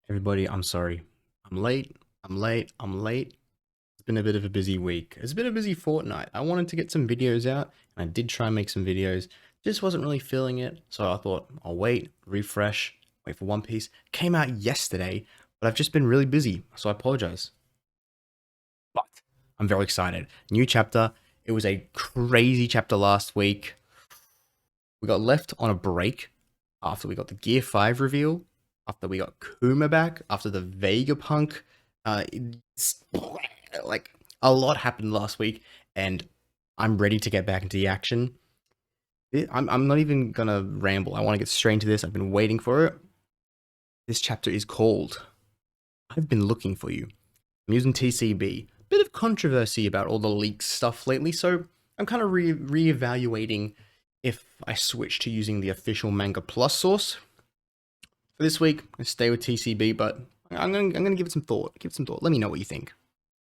Everybody, I'm sorry. I'm late. I'm late. It's been a bit of a busy week. It's been a busy fortnight. I wanted to get some videos out, and I did try and make some videos. Just wasn't really feeling it, so I thought I'll wait, refresh, wait for One Piece. Came out yesterday, but I've just been really busy, so I apologize. But I'm very excited. New chapter. It was a crazy chapter last week. We got left on a break after we got the Gear 5 reveal, after we got Kuma back, after the Vegapunk. It's, like, a lot happened last week, and I'm ready to get back into the action. I'm not even gonna ramble. I want to get straight into this. I've been waiting for it. This chapter is called I've Been Looking for You. I'm using TCB. Bit of controversy about all the leaks stuff lately, so I'm kind of re-evaluating if I switch to using the official Manga Plus source. For this week, I stay with TCB, but I'm gonna give it some thought. Give it some thought. Let me know what you think.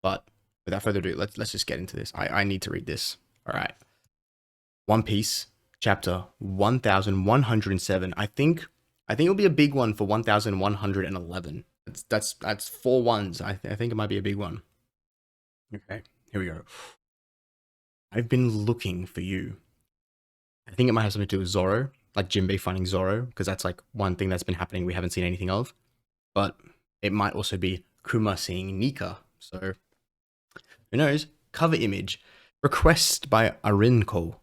But without further ado, let's just get into this. I need to read this. All right. One Piece, chapter 1107. I think it'll be a big one for 1111. That's four ones. I think it might be a big one. Okay, here we go. I've been looking for you. I think it might have something to do with Zoro, like Jinbei finding Zoro, because that's like one thing that's been happening we haven't seen anything of. But it might also be Kuma seeing Nika. So who knows? Cover image. Request by Arinko.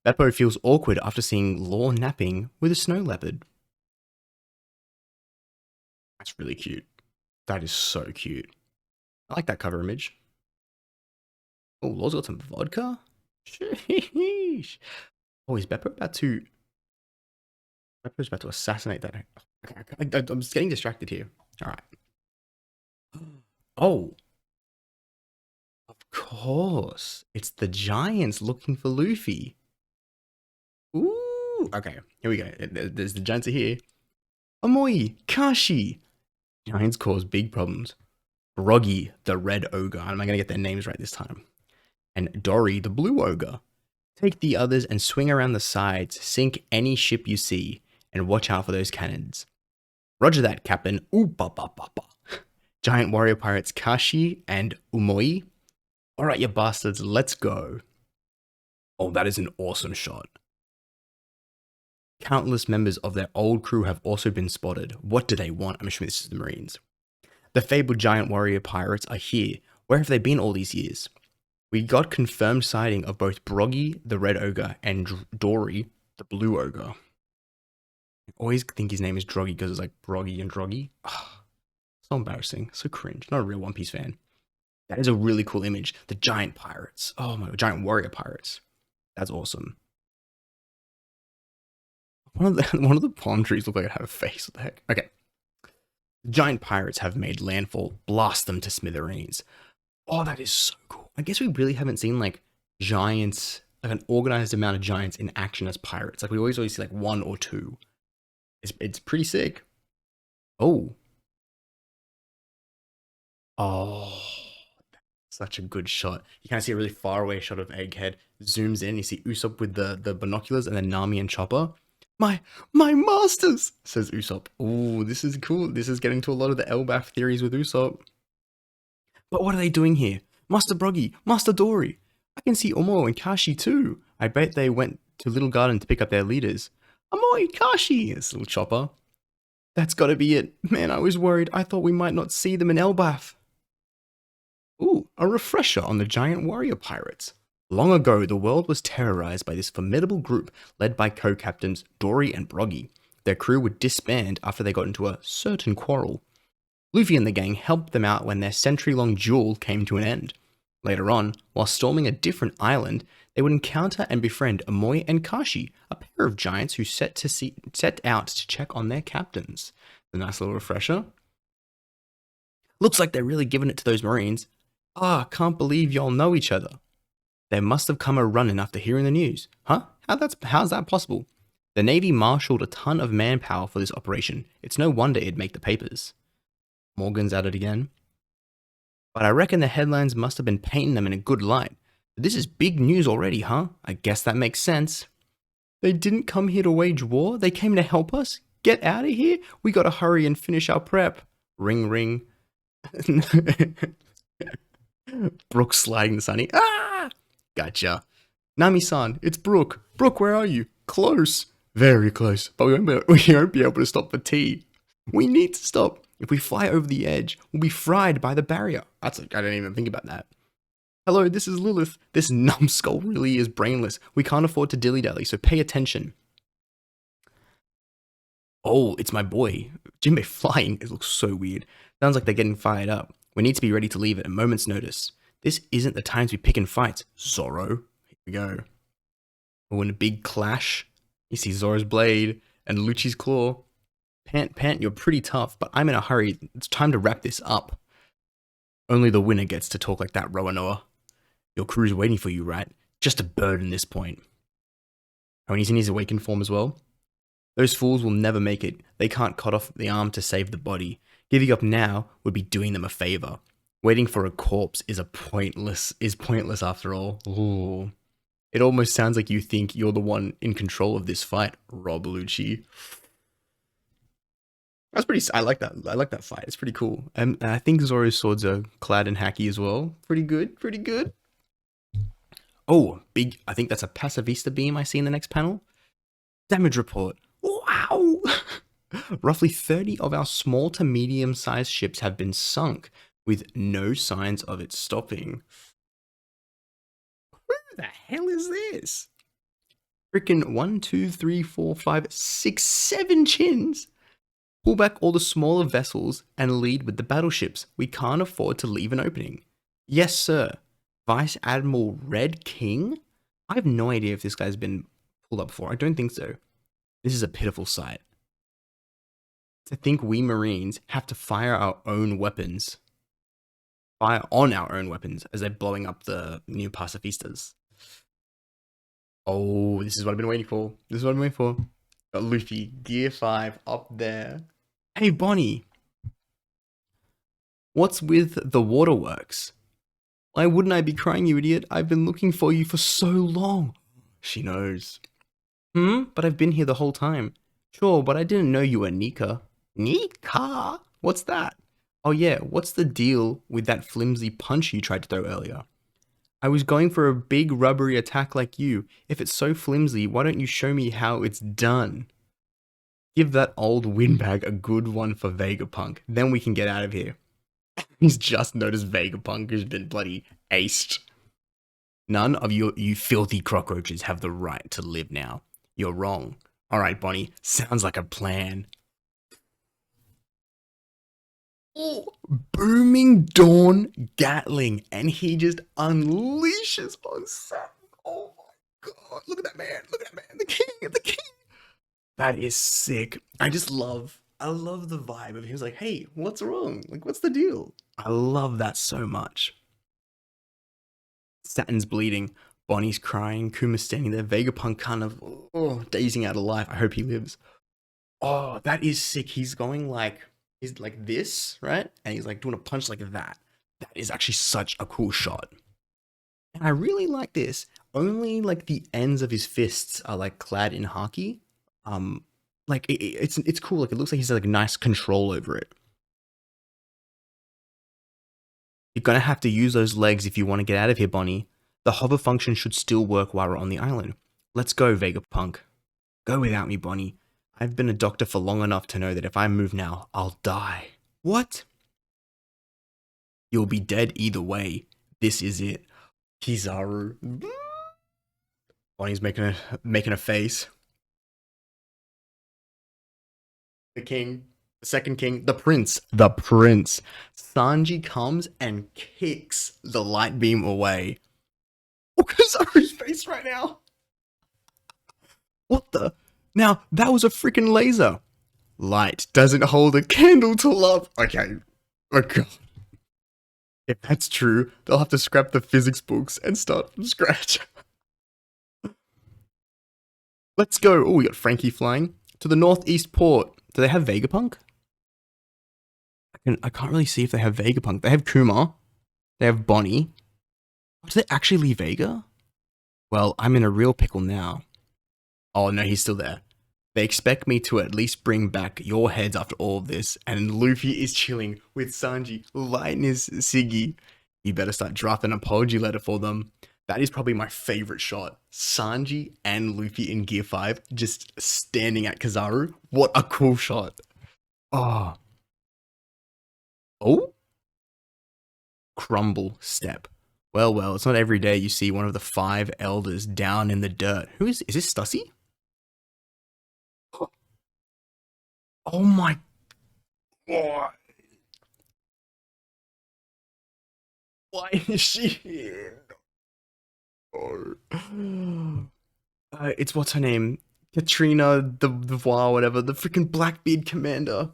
Beppo feels awkward after seeing Law napping with a snow leopard. That's really cute. That is so cute. I like that cover image. Oh, Law's got some vodka? Sheesh. Oh, is Beppo about to... Beppo's about to assassinate that. I'm just getting distracted here. All right. Oh, of course. It's the Giants looking for Luffy. Ooh. Okay, here we go. There's the Giants are here. Amoi, Kashi. Giants cause big problems. Broggy, the red ogre. Am I going to get their names right this time? And Dory, the blue ogre. Take the others and swing around the sides. Sink any ship you see. And watch out for those cannons. Roger that, Captain. Ooh, ba ba ba ba. Giant warrior pirates Kashi and Umoi. Alright, you bastards, let's go. Oh, that is an awesome shot. Countless members of their old crew have also been spotted. What do they want? I'm assuming this is the Marines. The fabled giant warrior pirates are here. Where have they been all these years? We got confirmed sighting of both Broggy, the red ogre, and Dory, the blue ogre. I always think his name is Droggy because it's like Broggy and Droggy. Oh, so embarrassing. So cringe. Not a real One Piece fan. That is a really cool image. The giant pirates. Oh my god, giant warrior pirates. That's awesome. One of the palm trees look like it had a face. What the heck? Okay. Giant pirates have made landfall. Blast them to smithereens. Oh, that is so cool. I guess we really haven't seen like giants, like an organized amount of giants in action as pirates. Like we always see like one or two. It's pretty sick. Oh. Oh. Such a good shot. You kind of see a really far away shot of Egghead. Zooms in, you see Usopp with the binoculars, and then Nami and Chopper. My masters, says Usopp. Ooh, this is cool. This is getting to a lot of the Elbaf theories with Usopp. But what are they doing here? Master Broggy, Master Dory. I can see Omo and Kashi too. I bet they went to Little Garden to pick up their leaders. Amoy, Kashi, this little Chopper. That's gotta be it. Man, I was worried. I thought we might not see them in Elbaf. Ooh, a refresher on the giant warrior pirates. Long ago, the world was terrorized by this formidable group led by co-captains Dory and Broggy. Their crew would disband after they got into a certain quarrel. Luffy and the gang helped them out when their century-long duel came to an end. Later on, while storming a different island, they would encounter and befriend Amoy and Kashi, a pair of giants who set out to check on their captains. A nice little refresher. Looks like they're really giving it to those Marines. Ah, can't believe y'all know each other. They must have come a running after hearing the news. Huh? How's that possible? The Navy marshaled a ton of manpower for this operation. It's no wonder it'd make the papers. Morgan's at it again. But I reckon the headlines must have been painting them in a good light. This is big news already, huh? I guess that makes sense. They didn't come here to wage war. They came to help us. Get out of here. We gotta hurry and finish our prep. Ring ring. Brook sliding Sunny. Ah! Gotcha. Nami-san, it's Brook. Brook, where are you? Close. Very close. But we won't be able to stop the tea. We need to stop. If we fly over the edge, we'll be fried by the barrier. I didn't even think about that. Hello, this is Lilith. This numbskull really is brainless. We can't afford to dilly-dally, so pay attention. Oh, it's my boy. Jinbei flying. It looks so weird. Sounds like they're getting fired up. We need to be ready to leave at a moment's notice. This isn't the time to be picking fights. Zoro. Here we go. Oh, in a big clash. You see Zoro's blade and Lucci's claw. Pant, you're pretty tough, but I'm in a hurry. It's time to wrap this up. Only the winner gets to talk like that, Roanoa. Your crew's waiting for you, right? Just a bird in this point. Oh, and he's in his awakened form as well. Those fools will never make it. They can't cut off the arm to save the body. Giving up now would be doing them a favor. Waiting for a corpse is pointless after all. Ooh. It almost sounds like you think you're the one in control of this fight, Rob Lucci. That's pretty. I like that. I like that fight. It's pretty cool. And I think Zoro's swords are clad in haki as well. Pretty good. Pretty good. Oh, big. I think that's a Pacifista beam I see in the next panel. Damage report. Wow. Roughly 30 of our small to medium-sized ships have been sunk, with no signs of it stopping. Who the hell is this? Freaking 1, 2, 3, 4, 5, 6, 7 chins. Pull back all the smaller vessels and lead with the battleships. We can't afford to leave an opening. Yes, sir. Vice Admiral Red King? I have no idea if this guy's been pulled up before. I don't think so. This is a pitiful sight. To think we Marines have to fire our own weapons. Fire on our own weapons as they're blowing up the new pacifistas. Oh, this is what I've been waiting for. Got Luffy, Gear 5 up there. Hey, Bonnie. What's with the waterworks? Why wouldn't I be crying, you idiot? I've been looking for you for so long. She knows. But I've been here the whole time. Sure, but I didn't know you were Nika. Nika? What's that? Oh yeah, what's the deal with that flimsy punch you tried to throw earlier? I was going for a big rubbery attack like you. If it's so flimsy, why don't you show me how it's done? Give that old windbag a good one for Vegapunk, then we can get out of here. He's just noticed Vegapunk has been bloody aced. None of you filthy cockroaches have the right to live now. You're wrong. Alright, Bonnie, sounds like a plan. Oh, Booming Dawn Gatling, and he just unleashes on Sam. Oh my god, look at that man, the king. That is sick. I love the vibe of him. He was like, hey, what's wrong? Like, what's the deal? I love that so much. Saturn's bleeding, Bonnie's crying, Kuma's standing there, Vegapunk kind of dazing out of life. I hope he lives. Oh, that is sick. He's like this, right? And he's like doing a punch like that. That is actually such a cool shot. And I really like this. Only like the ends of his fists are like clad in haki. Like it's cool. Like it looks like he's like nice control over it. You're gonna have to use those legs if you want to get out of here, Bonnie. The hover function should still work while we're on the island. Let's go, Vegapunk. Go without me, Bonnie. I've been a doctor for long enough to know that if I move now, I'll die. What? You'll be dead either way. This is it. Kizaru. Bonnie's making a face. The king, the second king, the prince. Sanji comes and kicks the light beam away. Look at Kizaru's face right now. What the? Now, that was a freaking laser. Light doesn't hold a candle to love. Okay. Oh god. If that's true, they'll have to scrap the physics books and start from scratch. Let's go. Oh, we got Frankie flying to the northeast port. Do they have Vegapunk? I can't really see if they have Vegapunk. They have Kuma. They have Bonnie. Do they actually leave Vega? Well, I'm in a real pickle now. Oh no, he's still there. They expect me to at least bring back your heads after all of this, and Luffy is chilling with Sanji, lighting his ciggy. You better start drafting an apology letter for them. That is probably my favorite shot. Sanji and Luffy in Gear 5 just standing at Kizaru. What a cool shot. Oh. Oh? Crumble step. Well, it's not every day you see one of the 5 elders down in the dirt. Is this Stussy? Oh my god. Why is she here? Oh. It's what's her name? Katrina the Voir, whatever, the freaking Blackbeard commander.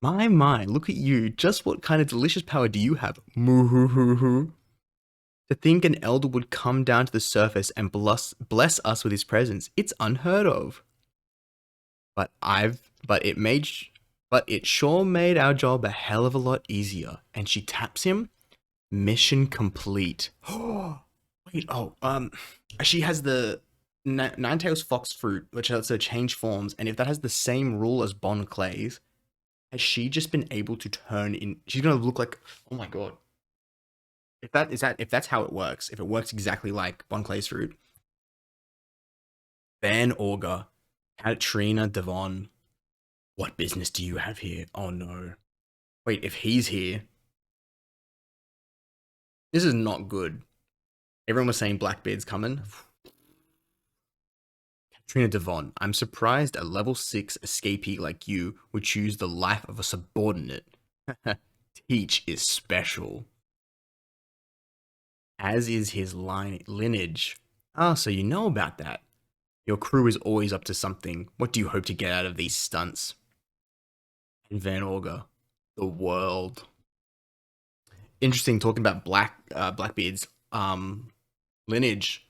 My, look at you. Just what kind of delicious power do you have? Moo-hoo-hoo-hoo. To think an elder would come down to the surface and bless us with his presence, it's unheard of. But it sure made our job a hell of a lot easier. And she taps him. Mission complete. Wait, she has the Ninetales Fox fruit, which lets her change forms, and if that has the same rule as Bon Clay's, has she just been able to turn in? She's gonna look like, oh my god. If that's how it works, if it works exactly like Bon Clay's fruit, Van Auger, Katrina Devon, what business do you have here? Oh no. Wait, if he's here, this is not good. Everyone was saying Blackbeard's coming. Katrina Devon, I'm surprised a level 6 escapee like you would choose the life of a subordinate. Teach is special. As is his lineage. Ah, so you know about that. Your crew is always up to something. What do you hope to get out of these stunts? And Van Auger, the world. Interesting talking about Blackbeard's lineage.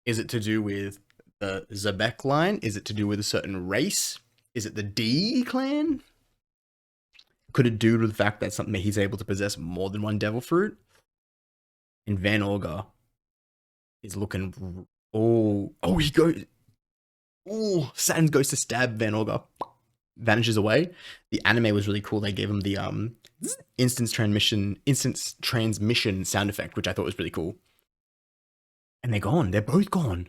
Is it to do with the Zabek line? Is it to do with a certain race? Is it the D clan? Could it do with the fact that something he's able to possess more than one devil fruit? And Van Auger is looking. Oh, he goes. Oh, Saturn goes to stab Van Auger. Vanishes away. The anime was really cool. They gave him the instant transmission sound effect, which I thought was really cool. And they're gone. They're both gone.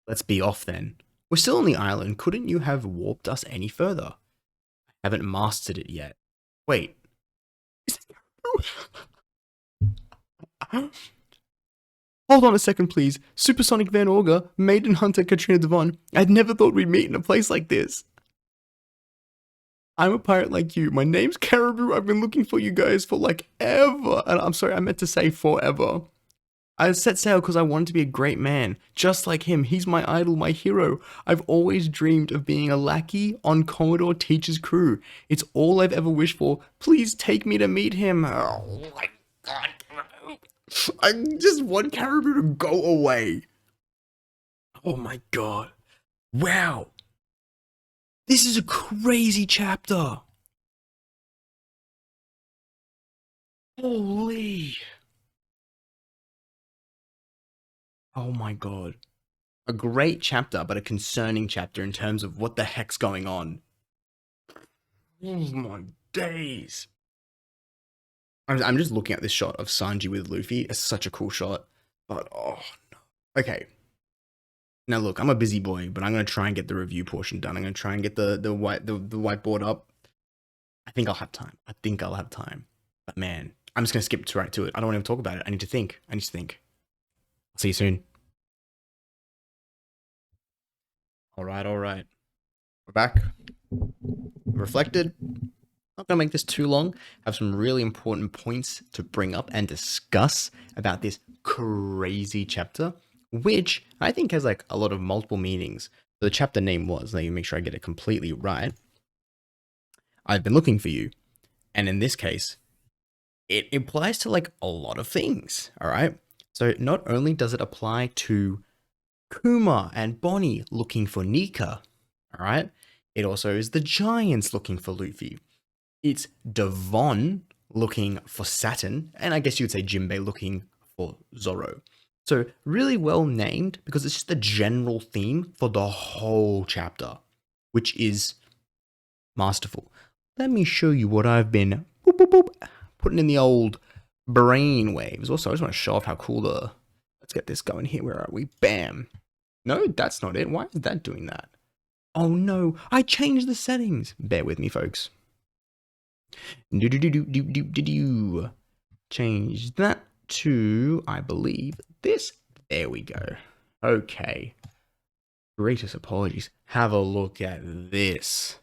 Let's be off then. We're still on the island. Couldn't you have warped us any further? I haven't mastered it yet. Wait. Hold on a second, please. Supersonic Van Auger, Maiden Hunter Katrina Devon. I'd never thought we'd meet in a place like this. I'm a pirate like you. My name's Caribou. I've been looking for you guys for like ever. And I'm sorry, I meant to say forever. I set sail because I wanted to be a great man. Just like him, he's my idol, my hero. I've always dreamed of being a lackey on Commodore Teacher's crew. It's all I've ever wished for. Please take me to meet him. Oh my god. I just want Caribou to go away. Oh my god. Wow. This is a crazy chapter. Holy. Oh my god. A great chapter, but a concerning chapter in terms of what the heck's going on. Oh my days. I'm just looking at this shot of Sanji with Luffy. It's such a cool shot. But, oh no. Okay. Now look, I'm a busy boy, but I'm going to try and get the review portion done. I'm going to try and get the whiteboard up. I think I'll have time. But man, I'm just going to skip right to it. I don't want to talk about it. I need to think. I'll see you soon. All right. We're back. Reflected. Not going to make this too long. I have some really important points to bring up and discuss about this crazy chapter, which I think has like a lot of multiple meanings. So the chapter name was, let me make sure I get it completely right. I've been looking for you. And in this case, it applies to like a lot of things. All right. So not only does it apply to Kuma and Bonnie looking for Nika. All right. It also is the Giants looking for Luffy. It's Devon looking for Saturn, and I guess you would say Jinbei looking for Zoro. So really well named because it's just the general theme for the whole chapter, which is masterful. Let me show you what I've been boop, boop, boop, putting in the old brain waves. Also, I just want to show off how cool the... Let's get this going here. Where are we? Bam. No, that's not it. Why is that doing that? Oh no, I changed the settings. Bear with me, folks. Do. Change that to, I believe, this. There we go. Okay. Greatest apologies. Have a look at this.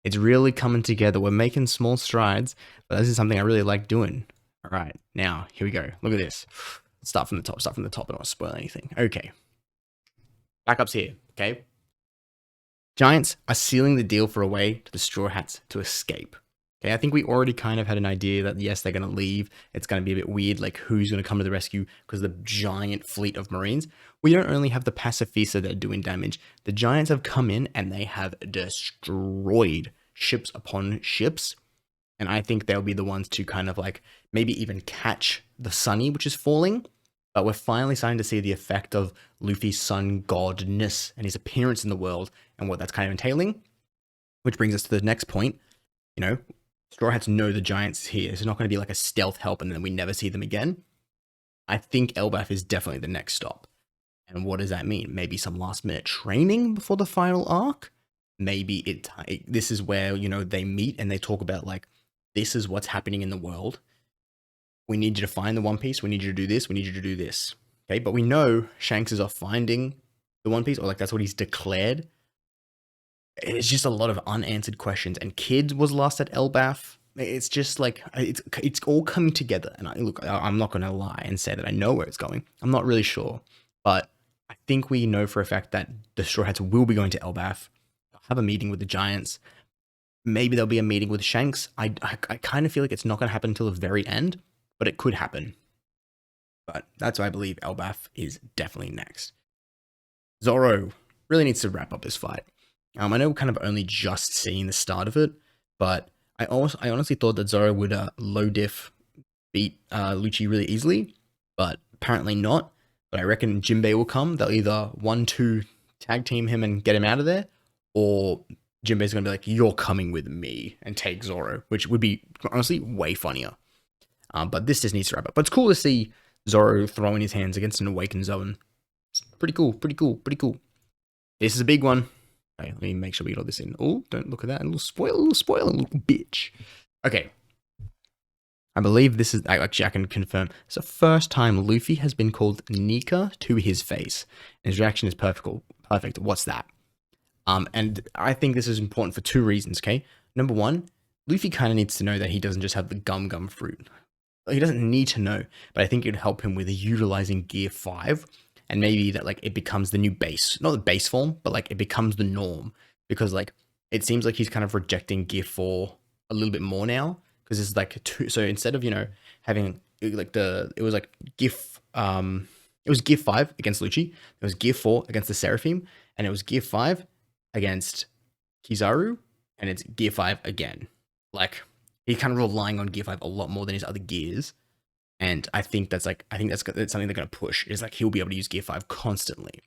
It's really coming together. We're making small strides, but this is something I really like doing. All right, now, here we go. Look at this. Start from the top. I don't want to spoil anything. Okay. Backup's here, okay? Giants are sealing the deal for a way to the Straw Hats to escape. Okay, I think we already kind of had an idea that, yes, they're going to leave. It's going to be a bit weird, like who's going to come to the rescue because of the giant fleet of Marines. We don't only have the Pacifista that are doing damage. The Giants have come in and they have destroyed ships upon ships. And I think they'll be the ones to kind of like maybe even catch the Sunny, which is falling. But we're finally starting to see the effect of Luffy's sun godness and his appearance in the world and what that's kind of entailing. Which brings us to the next point. You know, Straw Hats know the Giants here. It's not going to be like a stealth help and then we never see them again. I think Elbaf is definitely the next stop. And what does that mean? Maybe some last minute training before the final arc? Maybe this is where, you know, they meet and they talk about like, this is what's happening in the world. We need you to find the One Piece. We need you to do this. We need you to do this. Okay, but we know Shanks is off finding the One Piece, or like that's what he's declared. It's just a lot of unanswered questions. And Kid was lost at Elbaf. It's just like it's all coming together. And I'm not gonna lie and say that I know where it's going. I'm not really sure, but I think we know for a fact that the Straw Hats will be going to Elbaf. They'll have a meeting with the Giants. Maybe there'll be a meeting with Shanks. I kind of feel like it's not going to happen until the very end, but it could happen. But that's why I believe Elbaf is definitely next. Zoro really needs to wrap up this fight. I know we're kind of only just seeing the start of it, but I honestly thought that Zoro would low diff beat Lucci really easily, but apparently not. But I reckon Jinbei will come. They'll either 1-2 tag team him and get him out of there, or Jinbei's going to be like, you're coming with me, and take Zoro, which would be honestly way funnier. But this just needs to wrap up. But it's cool to see Zoro throwing his hands against an awakened Zoan. It's pretty cool. This is a big one. Okay, let me make sure we get all this in. Oh, don't look at that. A little spoiler, little bitch. Okay. I believe this is, actually I can confirm, it's the first time Luffy has been called Nika to his face. And his reaction is perfect. What's that? And I think this is important for two reasons, okay? Number one, Luffy kind of needs to know that he doesn't just have the gum fruit. He doesn't need to know, but I think it'd help him with utilizing Gear 5, and maybe that like it becomes the new base, not the base form, but like it becomes the norm, because like it seems like he's kind of rejecting Gear 4 a little bit more now, because it's like so instead of, you know, having like it was Gear 5 against Lucci, it was Gear 4 against the Seraphim, and it was Gear 5 against Kizaru, and it's Gear 5 again. Like, he's kind of relying on Gear 5 a lot more than his other gears. And I think that's something they're going to push, is like he'll be able to use Gear 5 constantly.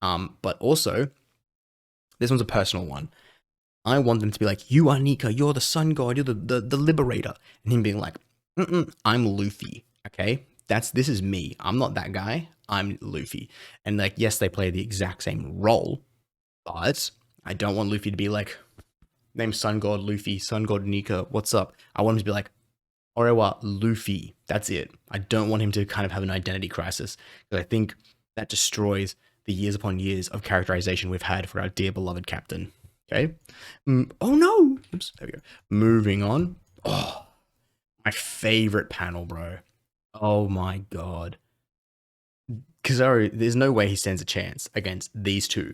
But also, this one's a personal one. I want them to be like, you are Nika, you're the sun god, you're the liberator. And him being like, I'm Luffy, okay? This is me. I'm not that guy. I'm Luffy. And like, yes, they play the exact same role, but I don't want Luffy to be like, name Sun God Luffy, Sun God Nika, what's up? I want him to be like, Orewa Luffy. That's it. I don't want him to kind of have an identity crisis, because I think that destroys the years upon years of characterization we've had for our dear beloved captain. Okay. Oh no. Oops. There we go. Moving on. Oh, my favorite panel, bro. Oh my god. Kizaru, there's no way he stands a chance against these two.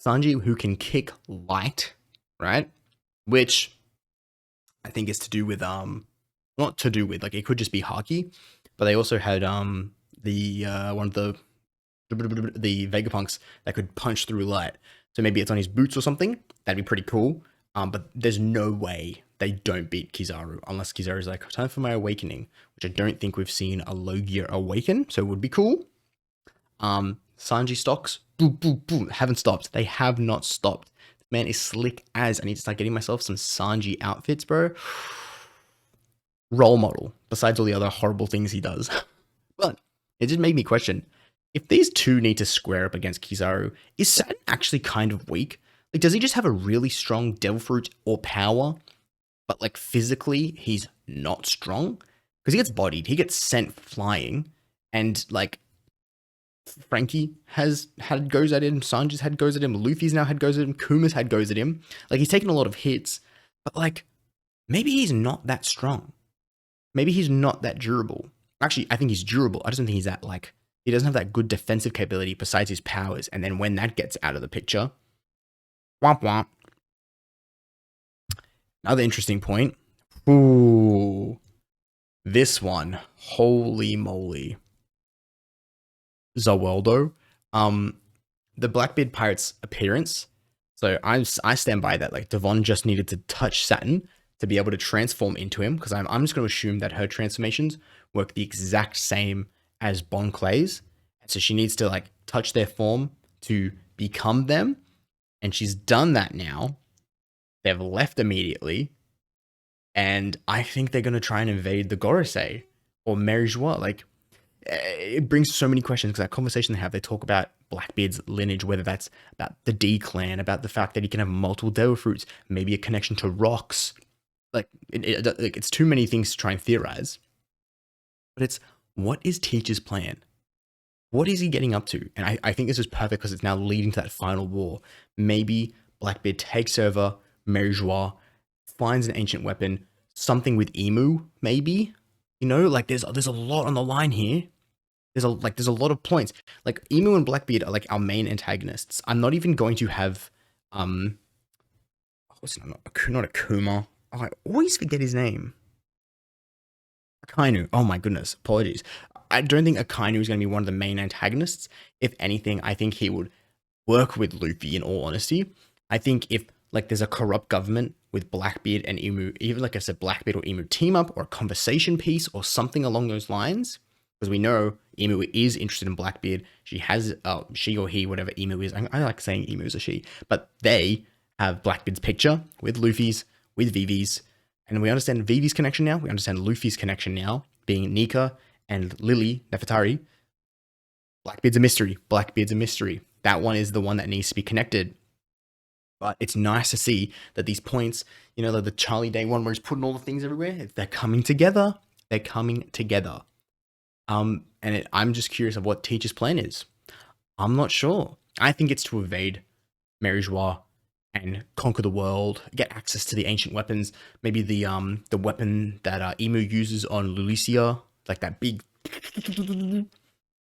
Sanji, who can kick light, right? Which I think is to do with not to do with, like, it could just be Haki, but they also had the one of the Vegapunks that could punch through light. So maybe it's on his boots or something. That'd be pretty cool. But there's no way they don't beat Kizaru unless Kizaru's like, time for my awakening, which I don't think we've seen a Logia awaken, so it would be cool. Sanji stocks, boom, boom, boom, haven't stopped. They have not stopped. This man is slick as. I need to start getting myself some Sanji outfits, bro. Role model, besides all the other horrible things he does. But it did make me question, if these two need to square up against Kizaru, is Saturn actually kind of weak? Like, does he just have a really strong devil fruit or power, but like physically he's not strong? Because he gets bodied, he gets sent flying, and like Frankie has had goes at him, Sanji's had goes at him, Luffy's now had goes at him, Kuma's had goes at him. Like, he's taken a lot of hits, but like maybe he's not that strong. Maybe he's not that durable. Actually, I think he's durable. I just don't think he's that, like, he doesn't have that good defensive capability besides his powers. And then when that gets out of the picture, womp womp. Another interesting point. Ooh, this one. Holy moly. Zaweldo. The Blackbeard Pirate's appearance. So I stand by that. Like, Devon just needed to touch Saturn to be able to transform into him, because I'm just going to assume that her transformations work the exact same as Bon Clay's. And so she needs to like touch their form to become them. And she's done that now. They've left immediately. And I think they're going to try and invade the Gorosei or Mary Joie. Like, it brings so many questions, because that conversation they have, they talk about Blackbeard's lineage, whether that's about the D clan, about the fact that he can have multiple devil fruits, maybe a connection to rocks. Like, it's too many things to try and theorize. But it's, what is Teach's plan? What is he getting up to? And I think this is perfect, because it's now leading to that final war. Maybe Blackbeard takes over Mary Joie, finds an ancient weapon, something with Emu, maybe. You know, like there's a lot on the line here. There's a lot of points. Like, Emu and Blackbeard are like our main antagonists. I'm not even going to have what's not Akuma. I always forget his name. Akainu. Oh my goodness. Apologies. I don't think Akainu is going to be one of the main antagonists. If anything, I think he would work with Luffy, in all honesty. I think if like there's a corrupt government with Blackbeard and Emu, even like I said, Blackbeard or Emu team up, or a conversation piece or something along those lines, because we know Emu is interested in Blackbeard. She has, she or he, whatever Emu is. I like saying Emu is a she, but they have Blackbeard's picture with Luffy's, with Vivi's, and we understand Vivi's connection now. We understand Luffy's connection now, being Nika and Lily Nefertari. Blackbeard's a mystery. Blackbeard's a mystery. That one is the one that needs to be connected. But it's nice to see that these points, you know, like the Charlie Day one where he's putting all the things everywhere, they're coming together. They're coming together. I'm just curious of what Teach's plan is. I'm not sure. I think it's to evade Mary Joie and conquer the world, get access to the ancient weapons, maybe the weapon that Emu uses on Lulicia, like that big.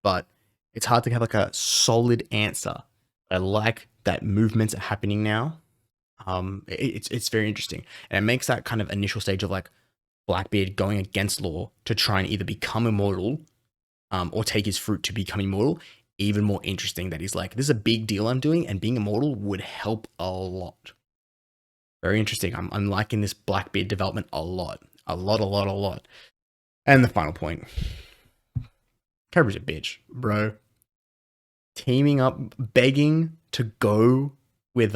But it's hard to have like a solid answer. I like that movements are happening now. It's very interesting, and it makes that kind of initial stage of like Blackbeard going against law to try and either become immortal, or take his fruit to become immortal, even more interesting. That he's like, this is a big deal I'm doing, and being immortal would help a lot. Very interesting. I'm liking this Blackbeard development a lot. A lot. And the final point. Caribou's a bitch, bro. Teaming up, begging to go with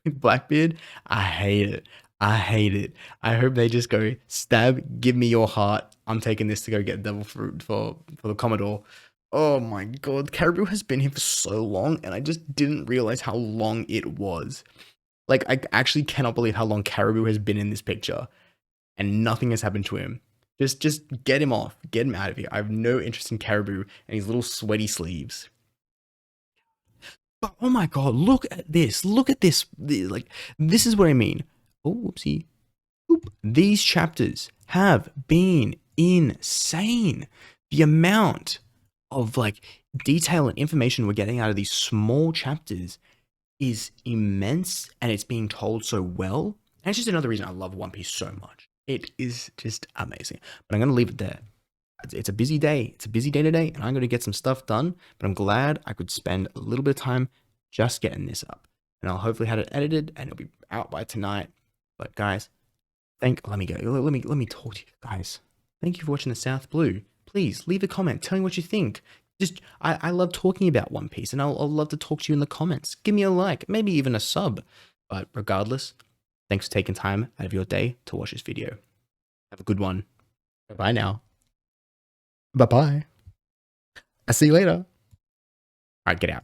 Blackbeard. I hate it. I hope they just go, Stab, give me your heart. I'm taking this to go get devil fruit for the Commodore. Oh my god, Caribou has been here for so long, and I just didn't realize how long it was. Like, I actually cannot believe how long Caribou has been in this picture, and nothing has happened to him. Just get him off. Get him out of here. I have no interest in Caribou and his little sweaty sleeves. But oh my god, look at this. Look at this. Like, this is what I mean. Oh, whoopsie. Oop. These chapters have been insane. The amount of like detail and information we're getting out of these small chapters is immense, and it's being told so well. And it's just another reason I love One Piece so much. It is just amazing. But I'm going to leave it there. It's a busy day. It's a busy day today, and I'm going to get some stuff done. But I'm glad I could spend a little bit of time just getting this up. And I'll hopefully have it edited, and it'll be out by tonight. But guys, let me go. Let me talk to you guys. Thank you for watching the South Blue. Please leave a comment. Tell me what you think. Just, I love talking about One Piece, and I'll love to talk to you in the comments. Give me a like, maybe even a sub. But regardless, thanks for taking time out of your day to watch this video. Have a good one. Bye now. Bye-bye. I'll see you later. All right, get out.